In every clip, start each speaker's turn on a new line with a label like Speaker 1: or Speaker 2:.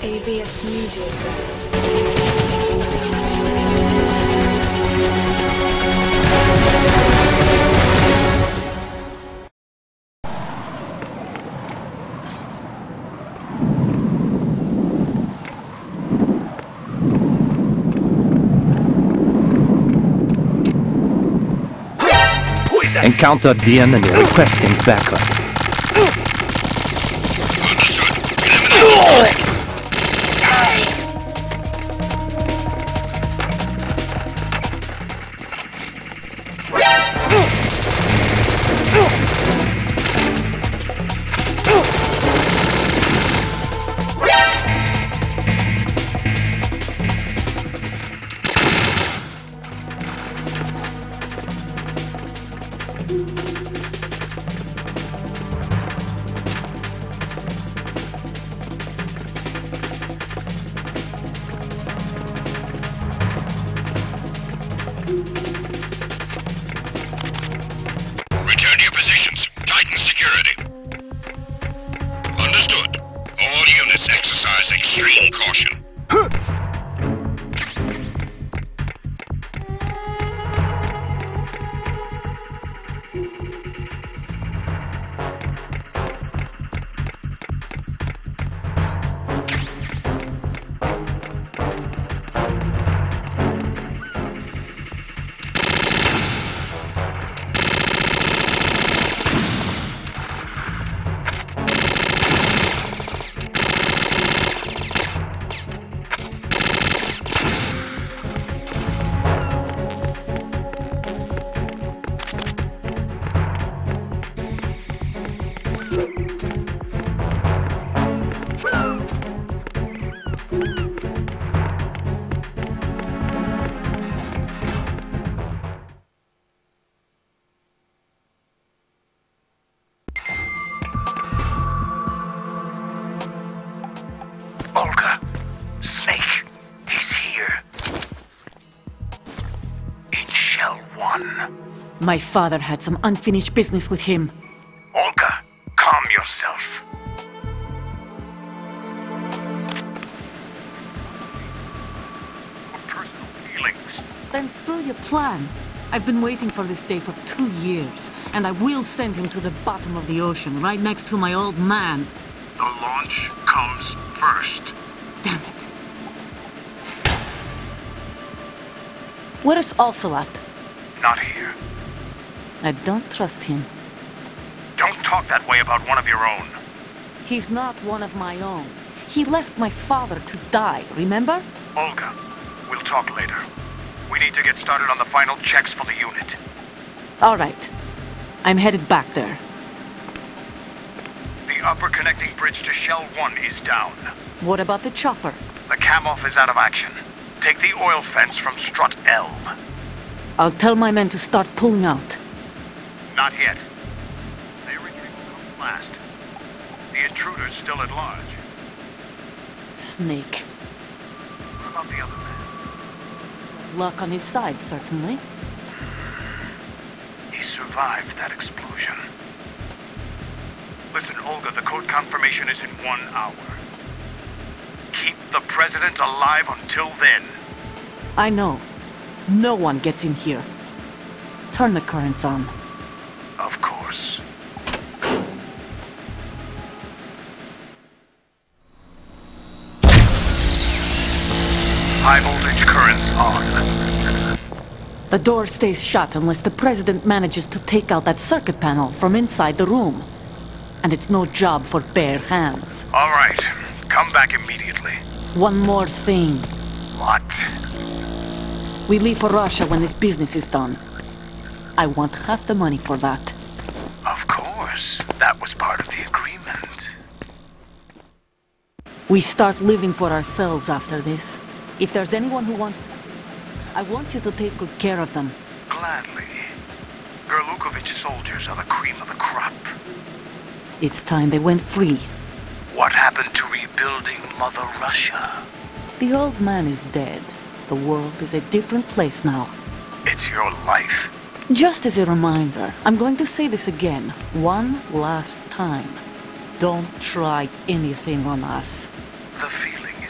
Speaker 1: ABS Media Day.
Speaker 2: Encountered the enemy requesting backup.
Speaker 3: Return to your positions. Tighten security. Understood. All units exercise extreme caution. Snake, he's here. In Shell 1.
Speaker 4: My father had some unfinished business with him.
Speaker 3: Olga, calm yourself. Personal feelings.
Speaker 4: Then screw your plan. I've been waiting for this day for 2 years, and I will send him to the bottom of the ocean, right next to my old man.
Speaker 3: The launch comes first.
Speaker 4: Damn it. Where is Ocelot?
Speaker 3: Not here.
Speaker 4: I don't trust him.
Speaker 3: Don't talk that way about one of your own.
Speaker 4: He's not one of my own. He left my father to die, remember?
Speaker 3: Olga, we'll talk later. We need to get started on the final checks for the unit.
Speaker 4: All right. I'm headed back there.
Speaker 3: The upper connecting bridge to Shell 1 is down.
Speaker 4: What about the chopper?
Speaker 3: The cam-off is out of action. Take the oil fence from strut L.
Speaker 4: I'll tell my men to start pulling out.
Speaker 3: Not yet. Their retreat comes last. The intruder's still at large.
Speaker 4: Snake.
Speaker 3: What about the other man?
Speaker 4: Luck on his side, certainly.
Speaker 3: He survived that explosion. Listen, Olga, the code confirmation is in 1 hour. Keep the president alive until then.
Speaker 4: I know. No one gets in here. Turn the currents on.
Speaker 3: Of course. High voltage currents on.
Speaker 4: The door stays shut unless the president manages to take out that circuit panel from inside the room. And it's no job for bare hands.
Speaker 3: All right. Come back immediately.
Speaker 4: One more thing.
Speaker 3: What?
Speaker 4: We leave for Russia when this business is done. I want half the money for that.
Speaker 3: Of course. That was part of the agreement.
Speaker 4: We start living for ourselves after this. If there's anyone who wants to... I want you to take good care of them.
Speaker 3: Gladly. Gerlukovich soldiers are the cream of the crop.
Speaker 4: It's time they went free.
Speaker 3: What happened to rebuilding Mother Russia?
Speaker 4: The old man is dead. The world is a different place now.
Speaker 3: It's your life.
Speaker 4: Just as a reminder, I'm going to say this again, one last time. Don't try anything on us.
Speaker 3: The feeling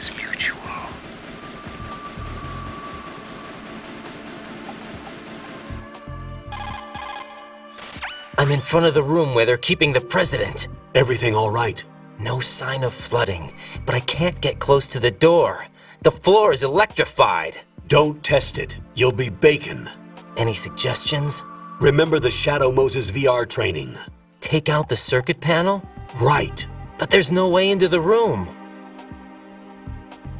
Speaker 5: I'm in front of the room where they're keeping the president.
Speaker 6: Everything all right?
Speaker 5: No sign of flooding, but I can't get close to the door. The floor is electrified.
Speaker 6: Don't test it. You'll be bacon.
Speaker 5: Any suggestions?
Speaker 6: Remember the Shadow Moses VR training.
Speaker 5: Take out the circuit panel?
Speaker 6: Right.
Speaker 5: But there's no way into the room.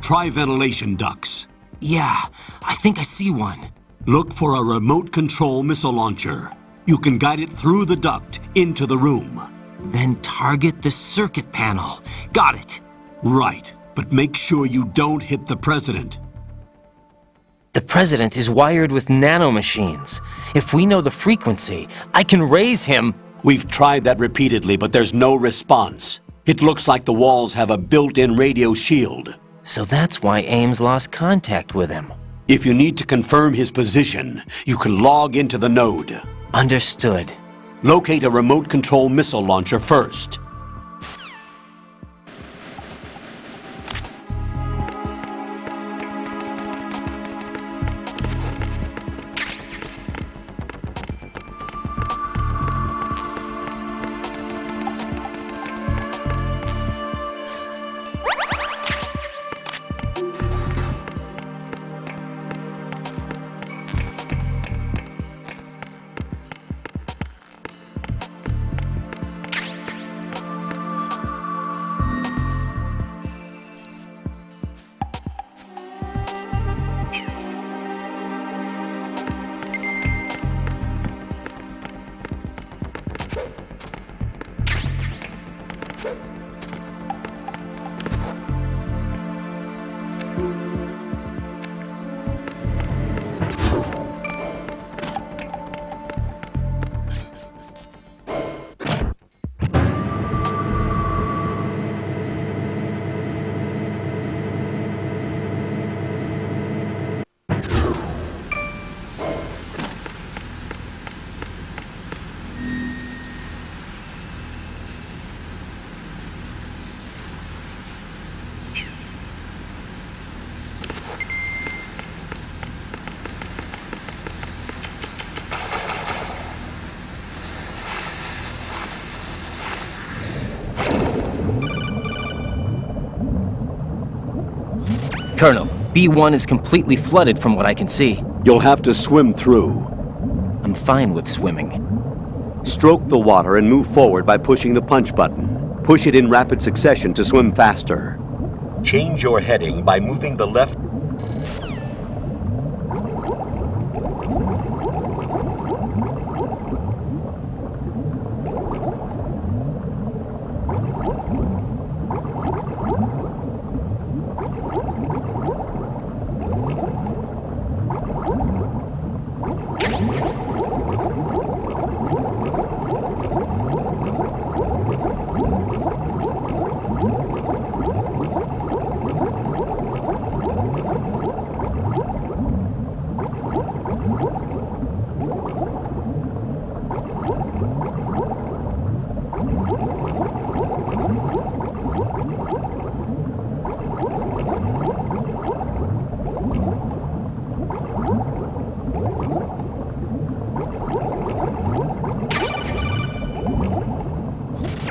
Speaker 6: Try ventilation ducts.
Speaker 7: Yeah, I think I see one.
Speaker 6: Look for a remote control missile launcher. You can guide it through the duct into the room.
Speaker 7: Then target the circuit panel. Got it.
Speaker 6: Right, but make sure you don't hit the president.
Speaker 5: The president is wired with nanomachines. If we know the frequency, I can raise him.
Speaker 6: We've tried that repeatedly, but there's no response. It looks like the walls have a built-in radio shield.
Speaker 5: So that's why Ames lost contact with him.
Speaker 6: If you need to confirm his position, you can log into the node.
Speaker 5: Understood.
Speaker 6: Locate a remote control missile launcher first.
Speaker 5: Colonel, B1 is completely flooded from what I can see.
Speaker 6: You'll have to swim through.
Speaker 5: I'm fine with swimming.
Speaker 6: Stroke the water and move forward by pushing the punch button. Push it in rapid succession to swim faster. Change your heading by moving the left.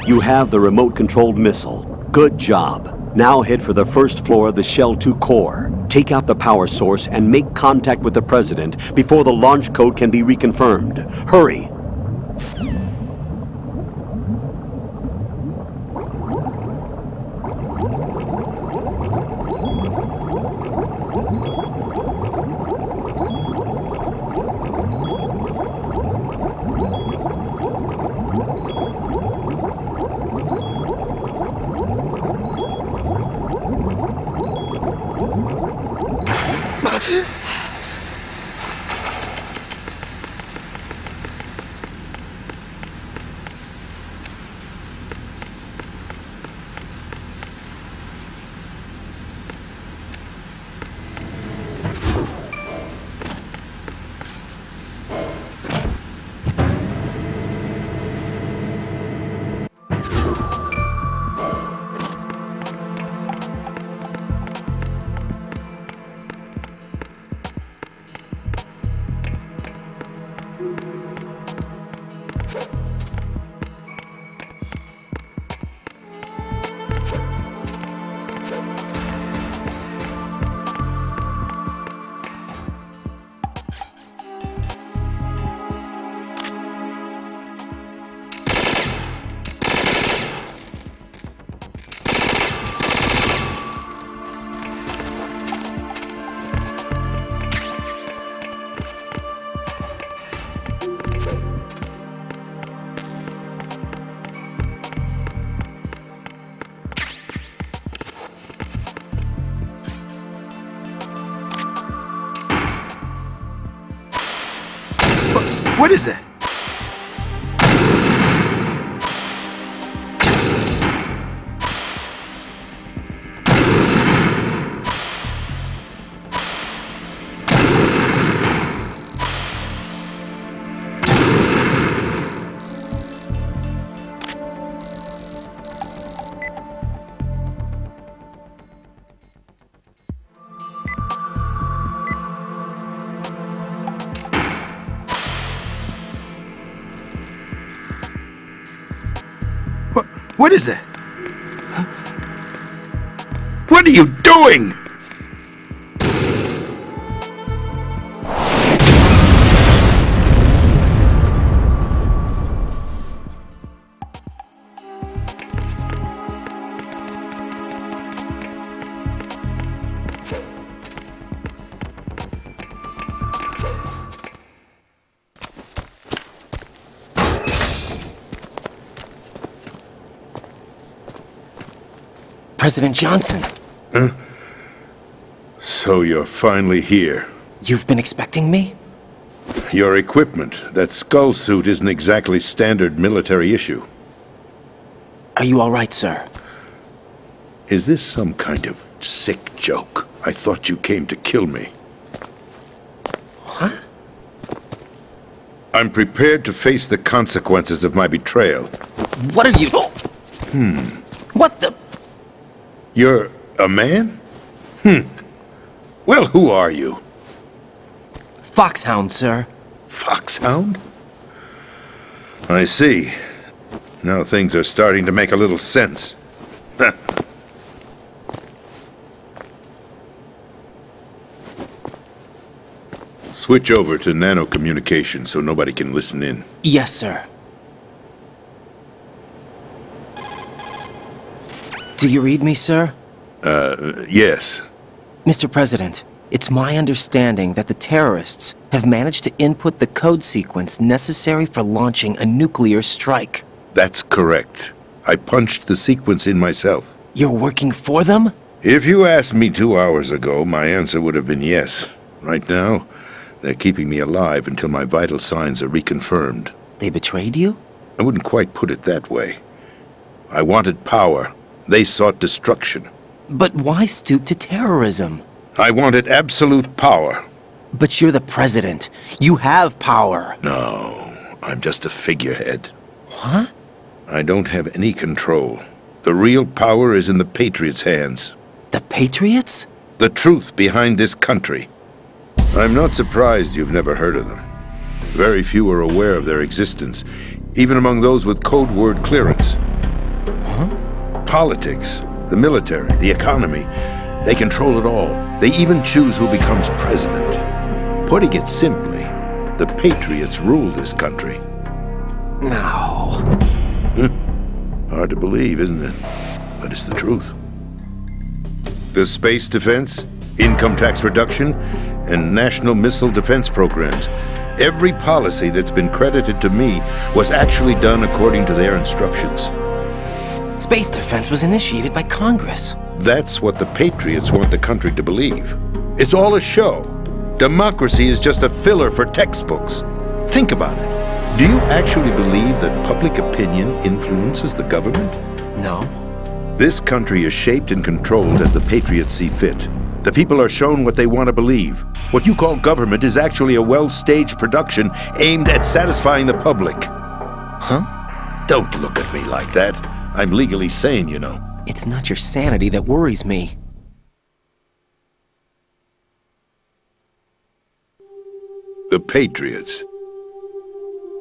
Speaker 6: You have the remote-controlled missile. Good job. Now head for the first floor of the Shell 2 core. Take out the power source and make contact with the President before the launch code can be reconfirmed. Hurry!
Speaker 3: What is that? What is that? Huh? What are you doing?
Speaker 5: President Johnson.
Speaker 3: Huh? So you're finally here.
Speaker 5: You've been expecting me?
Speaker 3: Your equipment, that skull suit, isn't exactly standard military issue.
Speaker 5: Are you all right, sir?
Speaker 3: Is this some kind of sick joke? I thought you came to kill me.
Speaker 5: What?
Speaker 3: I'm prepared to face the consequences of my betrayal.
Speaker 5: What are you... What the...
Speaker 3: You're a man? Well, who are you?
Speaker 5: Foxhound, sir.
Speaker 3: Foxhound? I see. Now things are starting to make a little sense. Switch over to nano communication so nobody can listen in.
Speaker 5: Yes, sir. Do you read me, sir?
Speaker 3: Yes.
Speaker 5: Mr. President, it's my understanding that the terrorists have managed to input the code sequence necessary for launching a nuclear strike.
Speaker 3: That's correct. I punched the sequence in myself.
Speaker 5: You're working for them?
Speaker 3: If you asked me 2 hours ago, my answer would have been yes. Right now, they're keeping me alive until my vital signs are reconfirmed.
Speaker 5: They betrayed you?
Speaker 3: I wouldn't quite put it that way. I wanted power. They sought destruction.
Speaker 5: But why stoop to terrorism?
Speaker 3: I wanted absolute power.
Speaker 5: But you're the president. You have power.
Speaker 3: No, I'm just a figurehead.
Speaker 5: What?
Speaker 3: I don't have any control. The real power is in the Patriots' hands.
Speaker 5: The Patriots?
Speaker 3: The truth behind this country. I'm not surprised you've never heard of them. Very few are aware of their existence, even among those with code word clearance.
Speaker 5: Huh?
Speaker 3: Politics, the military, the economy, they control it all. They even choose who becomes president. Putting it simply, the Patriots rule this country.
Speaker 5: No.
Speaker 3: Hard to believe, isn't it? But it's the truth. The space defense, income tax reduction, and national missile defense programs. Every policy that's been credited to me was actually done according to their instructions.
Speaker 5: Space defense was initiated by Congress.
Speaker 3: That's what the Patriots want the country to believe. It's all a show. Democracy is just a filler for textbooks. Think about it. Do you actually believe that public opinion influences the government?
Speaker 5: No.
Speaker 3: This country is shaped and controlled as the Patriots see fit. The people are shown what they want to believe. What you call government is actually a well-staged production aimed at satisfying the public.
Speaker 5: Huh?
Speaker 3: Don't look at me like that. I'm legally sane, you know.
Speaker 5: It's not your sanity that worries me.
Speaker 3: The Patriots.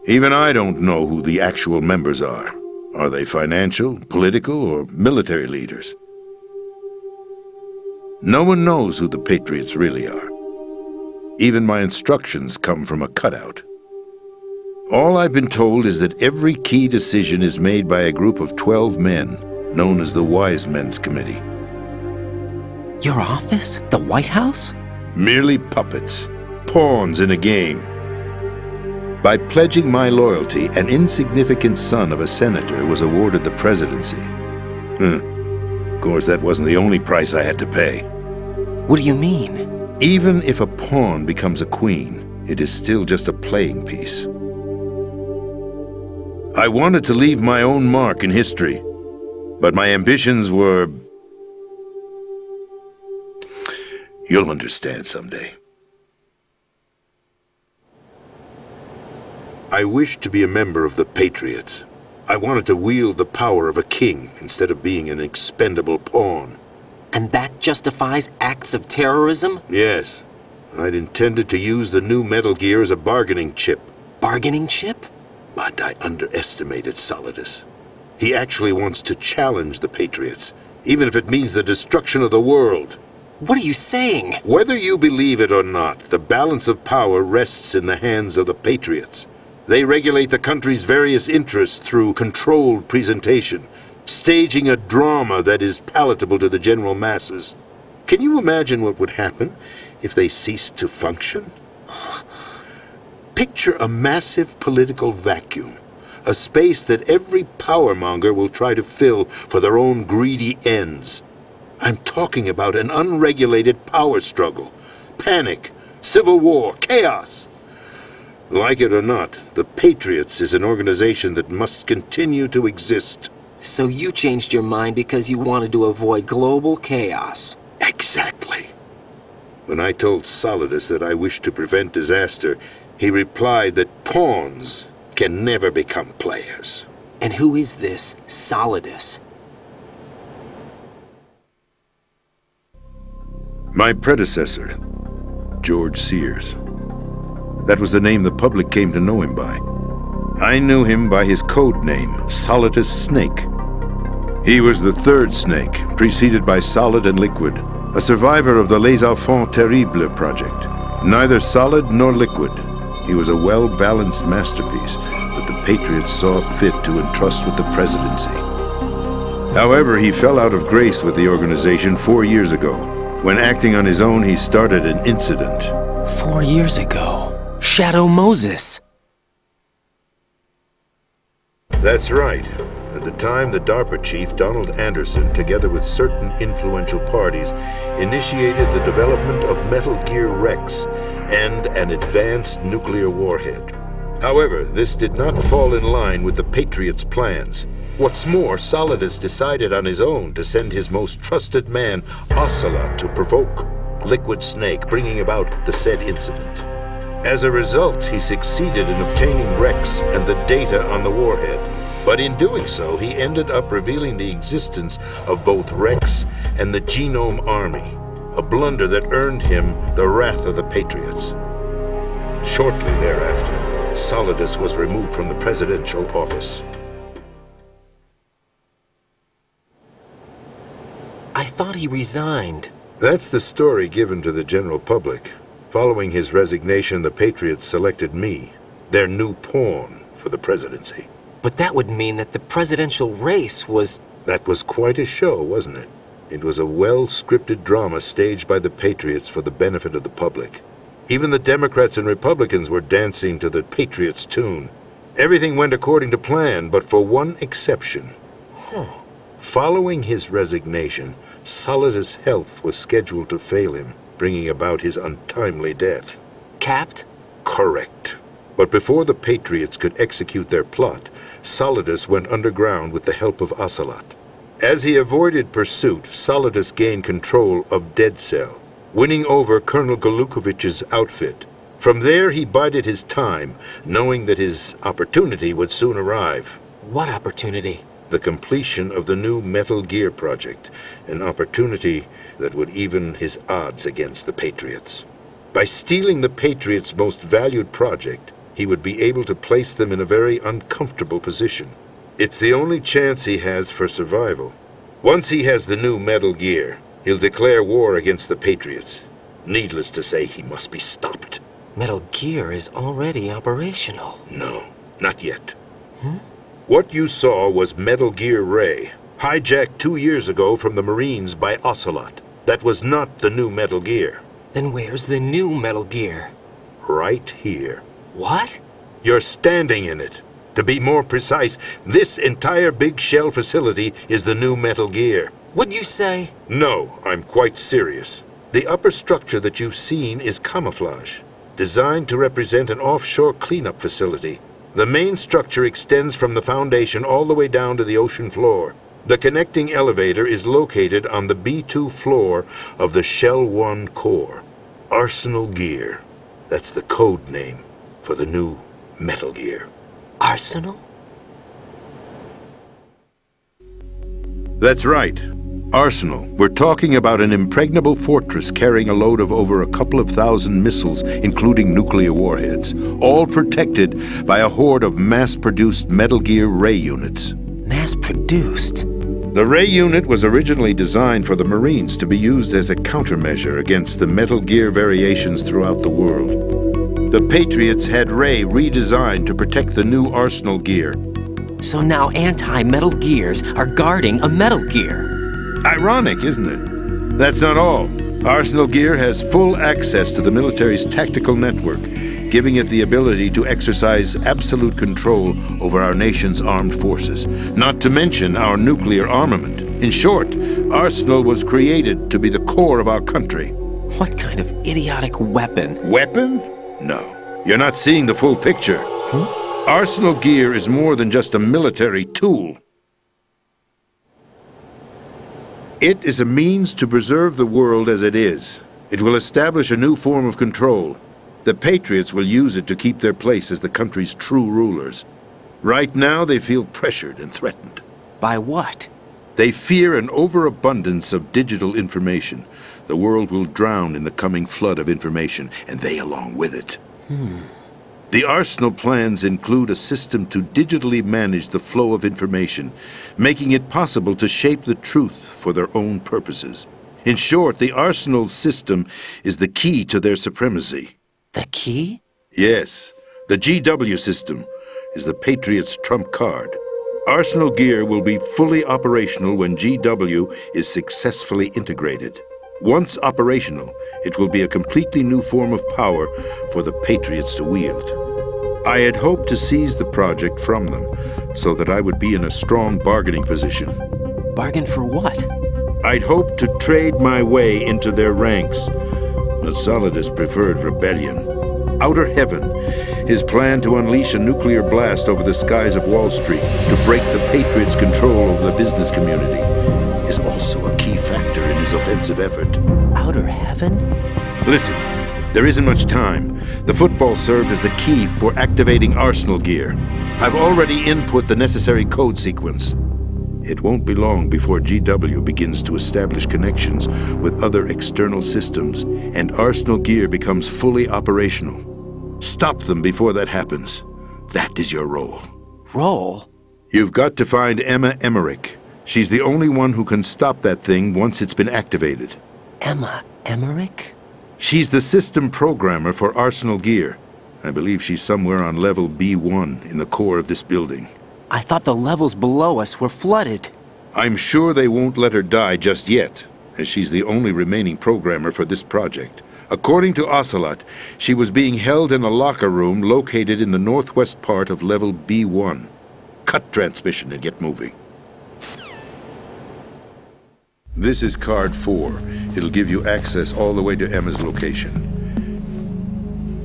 Speaker 3: Even I don't know who the actual members are. Are they financial, political, or military leaders? No one knows who the Patriots really are. Even my instructions come from a cutout. All I've been told is that every key decision is made by a group of 12 men, known as the Wise Men's Committee.
Speaker 5: Your office? The White House?
Speaker 3: Merely puppets, pawns in a game. By pledging my loyalty, an insignificant son of a senator was awarded the presidency. Of course, that wasn't the only price I had to pay.
Speaker 5: What do you mean?
Speaker 3: Even if a pawn becomes a queen, it is still just a playing piece. I wanted to leave my own mark in history, but my ambitions were... You'll understand someday. I wished to be a member of the Patriots. I wanted to wield the power of a king instead of being an expendable pawn.
Speaker 5: And that justifies acts of terrorism?
Speaker 3: Yes. I'd intended to use the new Metal Gear as a bargaining chip.
Speaker 5: Bargaining chip?
Speaker 3: But I underestimated Solidus. He actually wants to challenge the Patriots, even if it means the destruction of the world.
Speaker 5: What are you saying?
Speaker 3: Whether you believe it or not, the balance of power rests in the hands of the Patriots. They regulate the country's various interests through controlled presentation, staging a drama that is palatable to the general masses. Can you imagine what would happen if they ceased to function? Picture a massive political vacuum, a space that every powermonger will try to fill for their own greedy ends. I'm talking about an unregulated power struggle, panic, civil war, chaos. Like it or not, the Patriots is an organization that must continue to exist.
Speaker 5: So you changed your mind because you wanted to avoid global chaos.
Speaker 3: Exactly. When I told Solidus that I wished to prevent disaster, he replied that pawns can never become players.
Speaker 5: And who is this Solidus?
Speaker 3: My predecessor, George Sears. That was the name the public came to know him by. I knew him by his code name, Solidus Snake. He was the third snake, preceded by Solid and Liquid, a survivor of the Les Enfants Terribles project. Neither solid nor liquid, he was a well-balanced masterpiece that the Patriots saw fit to entrust with the presidency. However, he fell out of grace with the organization 4 years ago. When acting on his own, he started an incident.
Speaker 5: 4 years ago. Shadow Moses.
Speaker 3: That's right. At the time, the DARPA chief, Donald Anderson, together with certain influential parties, initiated the development of Metal Gear Rex and an advanced nuclear warhead. However, this did not fall in line with the Patriots' plans. What's more, Solidus decided on his own to send his most trusted man, Ocelot, to provoke Liquid Snake, bringing about the said incident. As a result, he succeeded in obtaining Rex and the data on the warhead. But in doing so, he ended up revealing the existence of both Rex and the Genome Army, a blunder that earned him the wrath of the Patriots. Shortly thereafter, Solidus was removed from the presidential office.
Speaker 5: I thought he resigned.
Speaker 3: That's the story given to the general public. Following his resignation, the Patriots selected me, their new pawn, for the presidency.
Speaker 5: But that would mean that the presidential race was...
Speaker 3: That was quite a show, wasn't it? It was a well-scripted drama staged by the Patriots for the benefit of the public. Even the Democrats and Republicans were dancing to the Patriots' tune. Everything went according to plan, but for one exception. Following his resignation, Solidus' health was scheduled to fail him, bringing about his untimely death.
Speaker 5: Capped?
Speaker 3: Correct. But before the Patriots could execute their plot, Solidus went underground with the help of Ocelot. As he avoided pursuit, Solidus gained control of Dead Cell, winning over Colonel Golukovich's outfit. From there, he bided his time, knowing that his opportunity would soon arrive.
Speaker 5: What opportunity?
Speaker 3: The completion of the new Metal Gear project, an opportunity that would even his odds against the Patriots. By stealing the Patriots' most valued project, he would be able to place them in a very uncomfortable position. It's the only chance he has for survival. Once he has the new Metal Gear, He'll declare war against the Patriots. Needless to say, he must be stopped.
Speaker 5: Metal Gear is already operational.
Speaker 3: No, not yet. What you saw was Metal Gear Ray, hijacked 2 years ago from the Marines by Ocelot. That was not the new Metal Gear.
Speaker 5: Then where's the new Metal Gear?
Speaker 3: Right here.
Speaker 5: What?
Speaker 3: You're standing in it. To be more precise, this entire big shell facility is the new Metal Gear.
Speaker 5: What'd you say?
Speaker 3: No, I'm quite serious. The upper structure that you've seen is camouflage, designed to represent an offshore cleanup facility. The main structure extends from the foundation all the way down to the ocean floor. The connecting elevator is located on the B2 floor of the Shell 1 core. Arsenal Gear. That's the code name for the new Metal Gear.
Speaker 5: Arsenal?
Speaker 3: That's right. Arsenal. We're talking about an impregnable fortress carrying a load of over a couple of thousand missiles, including nuclear warheads, all protected by a horde of mass-produced Metal Gear Ray units.
Speaker 5: Mass-produced?
Speaker 3: The Ray unit was originally designed for the Marines to be used as a countermeasure against the Metal Gear variations throughout the world. The Patriots had Ray redesigned to protect the new Arsenal Gear.
Speaker 5: So now anti-Metal Gears are guarding a Metal Gear.
Speaker 3: Ironic, isn't it? That's not all. Arsenal Gear has full access to the military's tactical network, giving it the ability to exercise absolute control over our nation's armed forces, not to mention our nuclear armament. In short, Arsenal was created to be the core of our country.
Speaker 5: What kind of idiotic weapon?
Speaker 3: Weapon? No. You're not seeing the full picture. Arsenal Gear is more than just a military tool. It is a means to preserve the world as it is. It will establish a new form of control. The Patriots will use it to keep their place as the country's true rulers. Right now, they feel pressured and threatened.
Speaker 5: By what?
Speaker 3: They fear an overabundance of digital information. The world will drown in the coming flood of information, and they along with it. The Arsenal plans include a system to digitally manage the flow of information, making it possible to shape the truth for their own purposes. In short, the Arsenal system is the key to their supremacy.
Speaker 5: The key?
Speaker 3: Yes, the GW system is the Patriots' trump card. Arsenal Gear will be fully operational when GW is successfully integrated. Once operational, it will be a completely new form of power for the Patriots to wield. I had hoped to seize the project from them, so that I would be in a strong bargaining position.
Speaker 5: Bargain for what?
Speaker 3: I'd hoped to trade my way into their ranks. But Solidus preferred rebellion. Outer Heaven, his plan to unleash a nuclear blast over the skies of Wall Street to break the Patriots' control over the business community, is also a key factor in his offensive effort.
Speaker 5: Outer Heaven?
Speaker 3: Listen, there isn't much time. The football served as the key for activating Arsenal Gear. I've already input the necessary code sequence. It won't be long before GW begins to establish connections with other external systems, and Arsenal Gear becomes fully operational. Stop them before that happens. That is your role.
Speaker 5: Role?
Speaker 3: You've got to find Emma Emmerich. She's the only one who can stop that thing once it's been activated.
Speaker 5: Emma Emmerich?
Speaker 3: She's the system programmer for Arsenal Gear. I believe she's somewhere on level B1 in the core of this building.
Speaker 5: I thought the levels below us were flooded.
Speaker 3: I'm sure they won't let her die just yet, as she's the only remaining programmer for this project. According to Ocelot, she was being held in a locker room located in the northwest part of level B1. Cut transmission and get moving. This is card 4. It'll give you access all the way to Emma's location.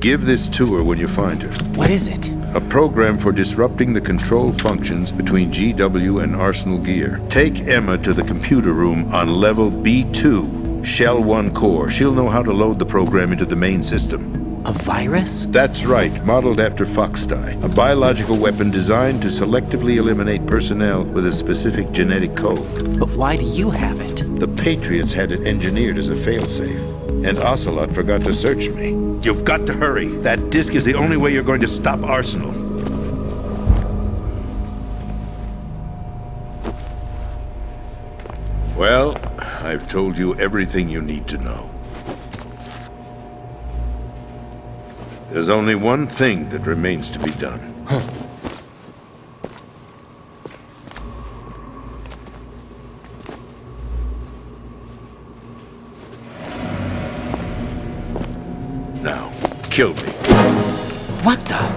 Speaker 3: Give this to her when you find her.
Speaker 5: What is it?
Speaker 3: A program for disrupting the control functions between GW and Arsenal Gear. Take Emma to the computer room on level B2, Shell 1 core. She'll know how to load the program into the main system.
Speaker 5: A virus?
Speaker 3: That's right, modeled after Foxdie, a biological weapon designed to selectively eliminate personnel with a specific genetic code.
Speaker 5: But why do you have it?
Speaker 3: The Patriots had it engineered as a failsafe, and Ocelot forgot to search me. You've got to hurry. That disk is the only way you're going to stop Arsenal. Well, I've told you everything you need to know. There's only one thing that remains to be done. Now, kill me.
Speaker 5: What the?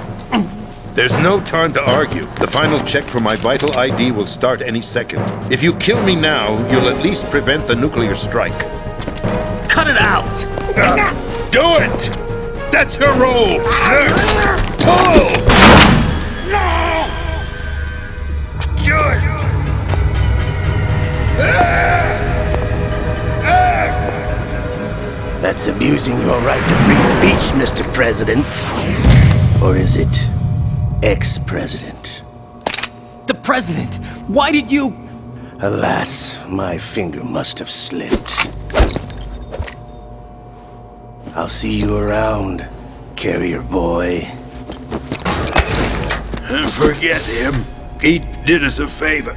Speaker 3: There's no time to argue. The final check for my vital ID will start any second. If you kill me now, you'll at least prevent the nuclear strike.
Speaker 5: Cut it out!
Speaker 3: Do it! That's your role! Pull! No! Do it!
Speaker 8: That's abusing your right to free speech, Mr. President. Or is it ex-president?
Speaker 5: The President! Why did you...
Speaker 8: Alas, my finger must have slipped. I'll see you around, carrier boy.
Speaker 3: Forget him. He did us a favor.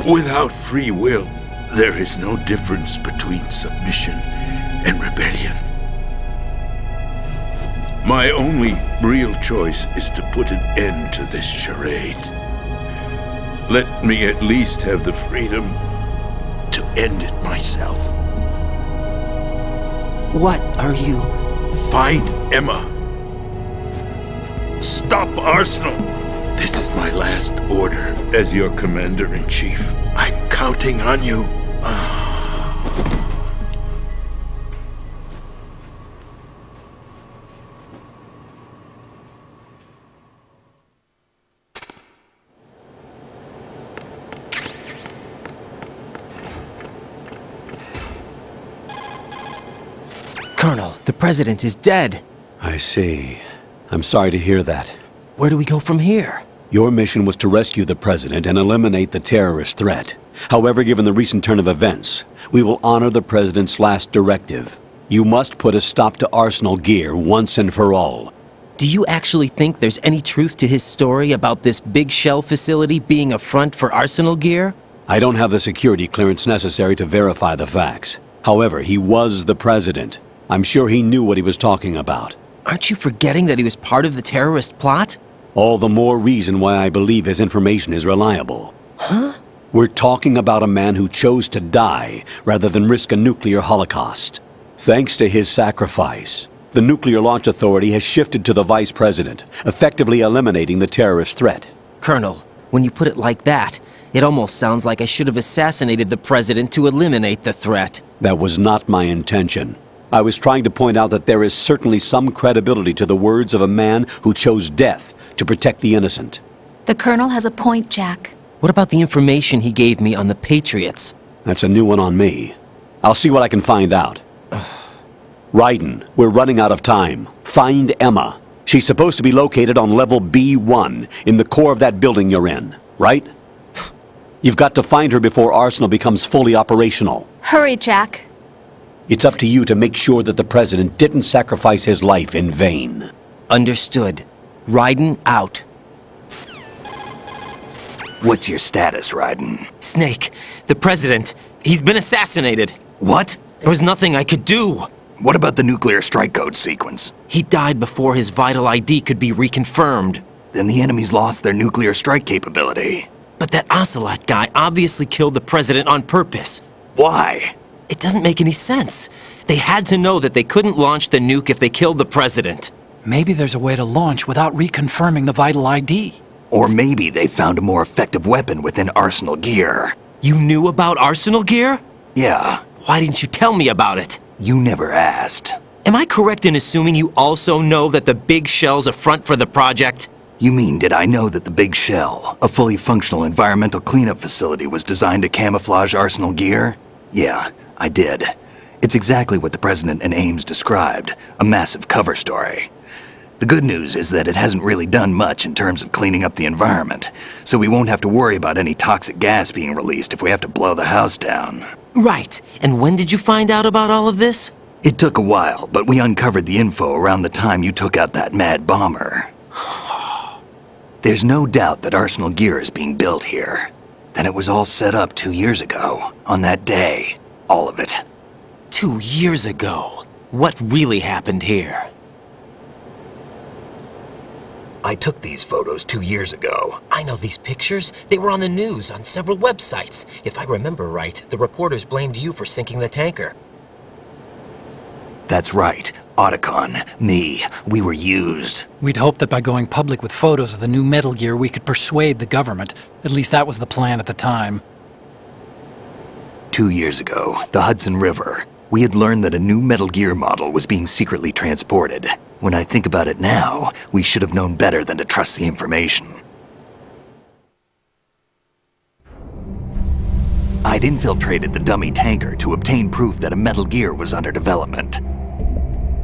Speaker 3: Without free will, there is no difference between submission and rebellion. My only real choice is to put an end to this charade. Let me at least have the freedom to end it myself.
Speaker 5: What are you...
Speaker 3: Find Emma. Stop Arsenal. This is my last order as your commander-in-chief. I'm counting on you.
Speaker 5: Colonel, the President is dead.
Speaker 6: I see. I'm sorry to hear that.
Speaker 5: Where do we go from here?
Speaker 6: Your mission was to rescue the President and eliminate the terrorist threat. However, given the recent turn of events, we will honor the President's last directive. You must put a stop to Arsenal Gear once and for all.
Speaker 5: Do you actually think there's any truth to his story about this big shell facility being a front for Arsenal Gear?
Speaker 6: I don't have the security clearance necessary to verify the facts. However, he was the President. I'm sure he knew what he was talking about.
Speaker 5: Aren't you forgetting that he was part of the terrorist plot?
Speaker 6: All the more reason why I believe his information is reliable.
Speaker 5: Huh?
Speaker 6: We're talking about a man who chose to die rather than risk a nuclear holocaust. Thanks to his sacrifice, the Nuclear Launch Authority has shifted to the Vice President, effectively eliminating the terrorist threat.
Speaker 5: Colonel, when you put it like that, it almost sounds like I should have assassinated the President to eliminate the threat.
Speaker 6: That was not my intention. I was trying to point out that there is certainly some credibility to the words of a man who chose death to protect the innocent.
Speaker 1: The Colonel has a point, Jack.
Speaker 5: What about the information he gave me on the Patriots?
Speaker 6: That's a new one on me. I'll see what I can find out. Raiden, we're running out of time. Find Emma. She's supposed to be located on level B1, in the core of that building you're in, right? You've got to find her before Arsenal becomes fully operational.
Speaker 1: Hurry, Jack.
Speaker 6: It's up to you to make sure that the President didn't sacrifice his life in vain.
Speaker 5: Understood. Raiden out.
Speaker 8: What's your status, Raiden?
Speaker 5: Snake, the President, he's been assassinated.
Speaker 8: What?
Speaker 5: There was nothing I could do.
Speaker 8: What about the nuclear strike code sequence?
Speaker 5: He died before his vital ID could be reconfirmed.
Speaker 8: Then the enemy's lost their nuclear strike capability.
Speaker 5: But that Ocelot guy obviously killed the President on purpose.
Speaker 8: Why?
Speaker 5: It doesn't make any sense. They had to know that they couldn't launch the nuke if they killed the President.
Speaker 9: Maybe there's a way to launch without reconfirming the vital ID.
Speaker 8: Or maybe they found a more effective weapon within Arsenal Gear.
Speaker 5: You knew about Arsenal Gear?
Speaker 8: Yeah.
Speaker 5: Why didn't you tell me about it?
Speaker 8: You never asked.
Speaker 5: Am I correct in assuming you also know that the Big Shell's a front for the project?
Speaker 8: You mean, did I know that the Big Shell, a fully functional environmental cleanup facility, was designed to camouflage Arsenal Gear? Yeah, I did. It's exactly what the President and Ames described, a massive cover story. The good news is that it hasn't really done much in terms of cleaning up the environment, so we won't have to worry about any toxic gas being released if we have to blow the house down.
Speaker 5: Right. And when did you find out about all of this?
Speaker 8: It took a while, but we uncovered the info around the time you took out that mad bomber. There's no doubt that Arsenal Gear is being built here. Then it was all set up 2 years ago, on that day. All of it.
Speaker 5: 2 years ago? What really happened here?
Speaker 8: I took these photos 2 years ago.
Speaker 5: I know these pictures. They were on the news, on several websites. If I remember right, the reporters blamed you for sinking the tanker.
Speaker 8: That's right. Otacon, me, we were used.
Speaker 9: We'd hoped that by going public with photos of the new Metal Gear, we could persuade the government. At least that was the plan at the time.
Speaker 8: 2 years ago, the Hudson River. We had learned that a new Metal Gear model was being secretly transported. When I think about it now, we should have known better than to trust the information. I'd infiltrated the dummy tanker to obtain proof that a Metal Gear was under development.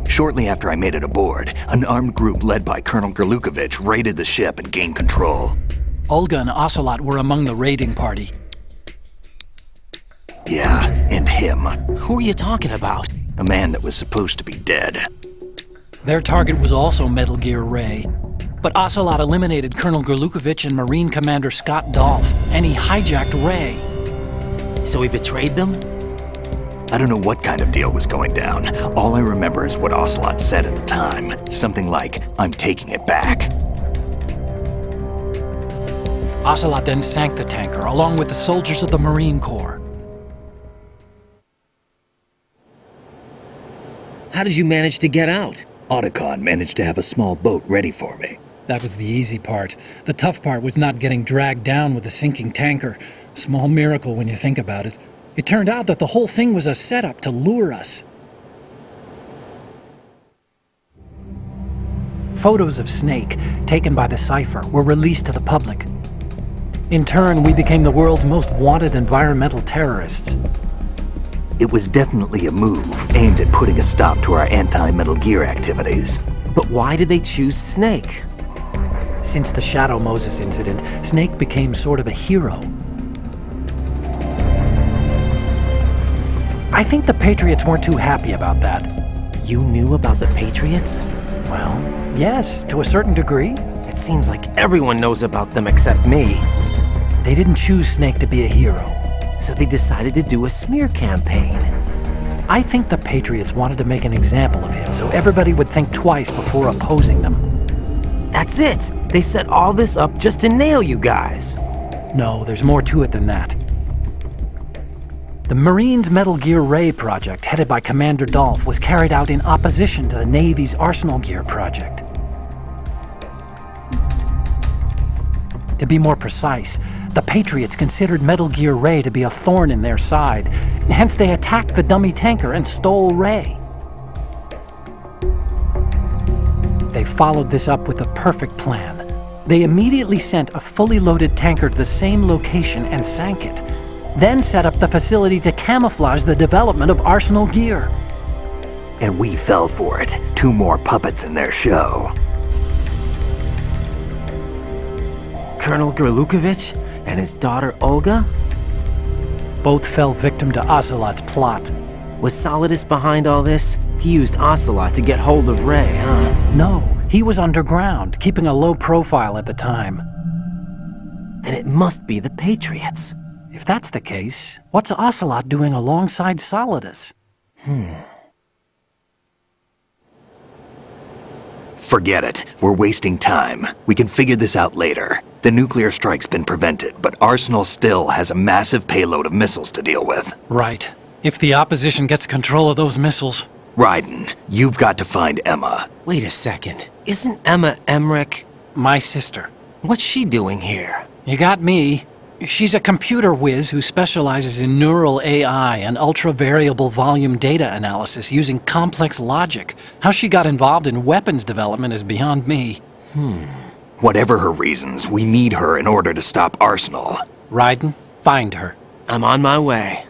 Speaker 8: Shortly after I made it aboard, an armed group led by Colonel Gerlukovich raided the ship and gained control.
Speaker 9: Olga and Ocelot were among the raiding party.
Speaker 8: Yeah, and him.
Speaker 5: Who are you talking about?
Speaker 8: A man that was supposed to be dead.
Speaker 9: Their target was also Metal Gear Ray. But Ocelot eliminated Colonel Gerlukovich and Marine Commander Scott Dolph, and he hijacked Ray.
Speaker 5: So he betrayed them?
Speaker 8: I don't know what kind of deal was going down. All I remember is what Ocelot said at the time. Something like, "I'm taking it back."
Speaker 9: Ocelot then sank the tanker, along with the soldiers of the Marine Corps.
Speaker 5: How did you manage to get out?
Speaker 8: Otacon managed to have a small boat ready for me.
Speaker 9: That was the easy part. The tough part was not getting dragged down with the sinking tanker. Small miracle when you think about it. It turned out that the whole thing was a setup to lure us. Photos of Snake, taken by the Cypher, were released to the public. In turn, we became the world's most wanted environmental terrorists.
Speaker 8: It was definitely a move aimed at putting a stop to our anti-Metal Gear activities.
Speaker 5: But why did they choose Snake?
Speaker 9: Since the Shadow Moses incident, Snake became sort of a hero. I think the Patriots weren't too happy about that.
Speaker 5: You knew about the Patriots?
Speaker 9: Well, yes, to a certain degree.
Speaker 5: It seems like everyone knows about them except me.
Speaker 9: They didn't choose Snake to be a hero.
Speaker 5: So they decided to do a smear campaign.
Speaker 9: I think the Patriots wanted to make an example of him so everybody would think twice before opposing them.
Speaker 5: That's it! They set all this up just to nail you guys.
Speaker 9: No, there's more to it than that. The Marines' Metal Gear Ray project, headed by Commander Dolph, was carried out in opposition to the Navy's Arsenal Gear project. To be more precise, the Patriots considered Metal Gear Ray to be a thorn in their side. Hence, they attacked the dummy tanker and stole Ray. They followed this up with a perfect plan. They immediately sent a fully loaded tanker to the same location and sank it. Then set up the facility to camouflage the development of Arsenal Gear.
Speaker 8: And we fell for it. 2 more puppets in their show.
Speaker 5: Colonel Gerlukovich and his daughter Olga?
Speaker 9: Both fell victim to Ocelot's plot.
Speaker 5: Was Solidus behind all this? He used Ocelot to get hold of Ray, huh?
Speaker 9: No, he was underground, keeping a low profile at the time.
Speaker 5: Then it must be the Patriots.
Speaker 9: If that's the case, what's Ocelot doing alongside Solidus?
Speaker 8: Forget it. We're wasting time. We can figure this out later. The nuclear strike's been prevented, but Arsenal still has a massive payload of missiles to deal with.
Speaker 9: Right. If the opposition gets control of those missiles...
Speaker 8: Raiden, you've got to find Emma.
Speaker 5: Wait a second. Isn't Emma Emmerich...
Speaker 9: My sister.
Speaker 5: What's she doing here?
Speaker 9: You got me. She's a computer whiz who specializes in neural AI and ultra-variable volume data analysis using complex logic. How she got involved in weapons development is beyond me.
Speaker 8: Whatever her reasons, we need her in order to stop Arsenal.
Speaker 9: Raiden, find her.
Speaker 5: I'm on my way.